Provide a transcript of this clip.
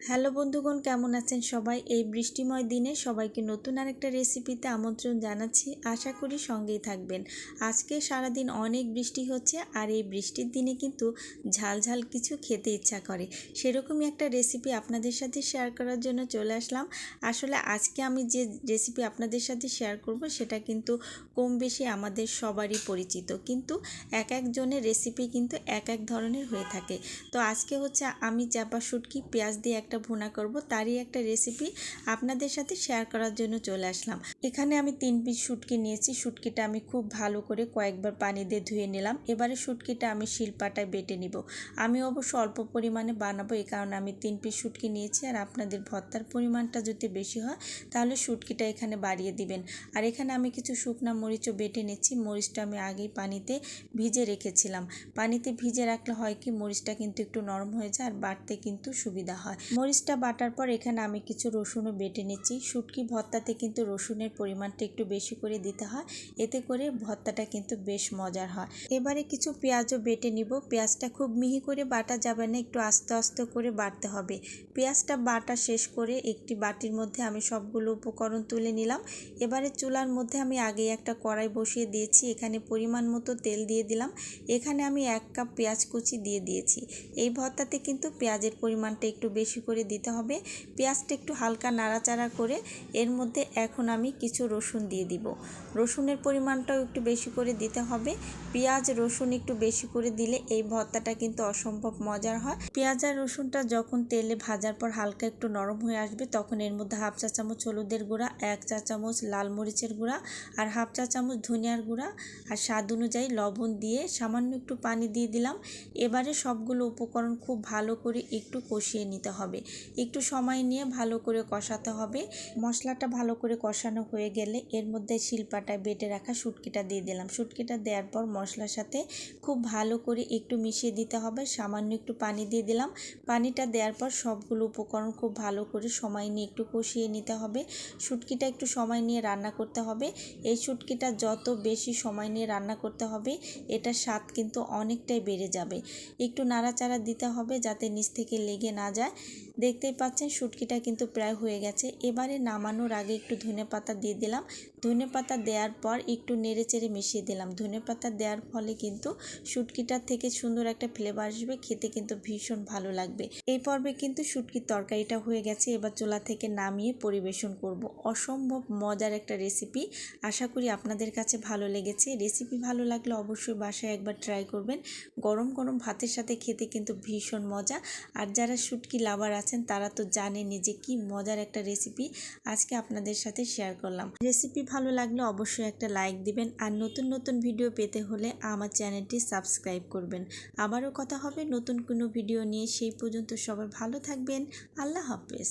Hello বন্ধুগণ, কেমন আছেন সবাই? এই বৃষ্টিময় দিনে সবাইকে নতুন আরেকটা রেসিপিতে আমন্ত্রণ জানাচ্ছি। আশা করি সঙ্গেই থাকবেন। আজকে সারাদিন অনেক বৃষ্টি হচ্ছে, আর এই বৃষ্টির দিনে কিন্তু ঝাল কিছু খেতে ইচ্ছা করে। সেরকমই একটা রেসিপি আপনাদের সাথে শেয়ার করার জন্য চলে আসলাম। আসলে আজকে আমি যে রেসিপি আপনাদের সাথে শেয়ার করব সেটা কিন্তু কম বেশি আমাদের সবারই পরিচিত, কিন্তু এক একজনের রেসিপি কিন্তু এক এক ধরনের হয়ে থাকে। তো আজকে হচ্ছে আমি চাপা শুটকি পেঁয়াজ দিয়ে একটা ভুনা করব, তারই একটা রেসিপি আপনাদের সাথে শেয়ার করার জন্য চলে আসলাম। এখানে আমি 3 পিস শুটকি নিয়েছি। শুটকিটা আমি খুব ভালো করে কয়েকবার পানি দিয়ে ধুয়ে নিলাম। এবারে শুটকিটা আমি শিলপাটায় বেটে নিব। আমি অবশ্য অল্প পরিমাণে বানাবো, এই কারণে আমি 3 পিস শুটকি নিয়েছি। আর আপনাদের ভর্তার পরিমাণটা যদি বেশি হয় তাহলে শুটকিটা এখানে বাড়িয়ে দিবেন। আর এখানে আমি কিছু শুকনা মরিচও বেটে নিচ্ছি। মরিচটা আমি আগেই পানিতে ভিজে রেখেছিলাম। পানিতে ভিজে রাখলে হয় কি, মরিচটা কিন্তু একটু নরম হয়ে যায় আর বাটতে কিন্তু সুবিধা হয়। মরিচটা বাটার পর এখানে আমি কিছু রসুনও বেটে নিচ্ছি। শুটকি ভর্তাতে কিন্তু রসুনের পরিমাণটা একটু বেশি করে দিতে হয়, এতে করে ভর্তাটা কিন্তু বেশ মজার হয়। এবারে কিছু পেঁয়াজও বেটে নিব। পেঁয়াজটা খুব মিহি করে বাটা যাবে না, একটু আস্তে আস্তে করে বাটতে হবে। পেঁয়াজটা বাটা শেষ করে একটি বাটির মধ্যে আমি সবগুলো উপকরণ তুলে নিলাম। এবারে চুলার মধ্যে আমি আগেই একটা কড়াই বসিয়ে দিয়েছি। এখানে পরিমাণ মতো তেল দিয়ে দিলাম। এখানে আমি 1 কাপ পেঁয়াজ কুচি দিয়ে দিয়েছি। এই ভর্তাতে কিন্তু পেঁয়াজের পরিমাণটা একটু বেশি করে দিতে হবে। পেঁয়াজটা একটু হালকা নাড়াচাড়া করে এর মধ্যে এখন আমি কিছু রসুন দিয়ে দিব। রসুনের পরিমাণটাও একটু বেশি করে দিতে হবে। পেঁয়াজ রসুন একটু বেশি করে দিলে এই ভর্তাটা কিন্তু অসম্ভব মজার হয়। পেঁয়াজ আর রসুনটা যখন তেলে ভাজার পর হালকা একটু নরম হয়ে আসবে, তখন এর মধ্যে 1/2 চা চামচ হলুদের গুঁড়া, 1 চা চামচ লাল মরিচের গুঁড়া আর 1/2 চা চামচ ধনিয়ার গুঁড়া আর স্বাদ অনুযায়ী লবণ দিয়ে সামান্য একটু পানি দিয়ে দিলাম। এবারে সবগুলো উপকরণ খুব ভালো করে একটু কষিয়ে নিতে হবে। একটু সময় নিয়ে ভালো করে কষাতে হবে। মশলাটা ভালো করে কষানো হয়ে গেলে এর মধ্যে শিলপাটায় বেটে রাখা শুটকিটা দিয়ে দিলাম। শুটকিটা দেওয়ার পর মশলার সাথে খুব ভালো করে একটু মিশিয়ে দিতে হবে। সামান্য একটু পানি দিয়ে দিলাম। পানিটা দেওয়ার পর সবগুলো উপকরণ খুব ভালো করে সময় নিয়ে একটু কষিয়ে নিতে হবে। শুটকিটা একটু সময় নিয়ে রান্না করতে হবে। এই শুটকিটা যত বেশি সময় নিয়ে রান্না করতে হবে, এটার স্বাদ কিন্তু অনেকটাই বেড়ে যাবে। একটু নাড়াচাড়া দিতে হবে যাতে নিচ থেকে লেগে না যায়। দেখতেই পাচ্ছেন শুটকিটা কিন্তু প্রায় হয়ে গেছে। এবারে নামানোর আগে একটু ধনেপাতা দিয়ে দিলাম। ধনেপাতা দেওয়ার পর একটু নেড়েচেড়ে মিশিয়ে দিলাম। ধনেপাতা দেওয়ার ফলে কিন্তু শুটকিটার থেকে সুন্দর একটা ফ্লেভার আসবে, খেতে কিন্তু ভীষণ ভালো লাগবে। এই পর্বে কিন্তু শুটকির তরকারিটা হয়ে গেছে। এবার চুলা থেকে নামিয়ে পরিবেশন করব। অসম্ভব মজার একটা রেসিপি। আশা করি আপনাদের কাছে ভালো লেগেছে। রেসিপি ভালো লাগলে অবশ্যই বাসায় একবার ট্রাই করবেন। গরম গরম ভাতের সাথে খেতে কিন্তু ভীষণ মজা। আর যারা শুটকি লাভার আছেন তারা তো জানেনই যে কি মজার একটা রেসিপি আজকে আপনাদের সাথে শেয়ার করলাম। রেসিপি ভালো লাগলে অবশ্যই একটা লাইক দিবেন, আর নতুন নতুন ভিডিও পেতে হলে আমার চ্যানেলটি সাবস্ক্রাইব করবেন। আবারও কথা হবে নতুন কোনো ভিডিও নিয়ে। সেই পর্যন্ত সবাই ভালো থাকবেন। আল্লাহ হাফেজ।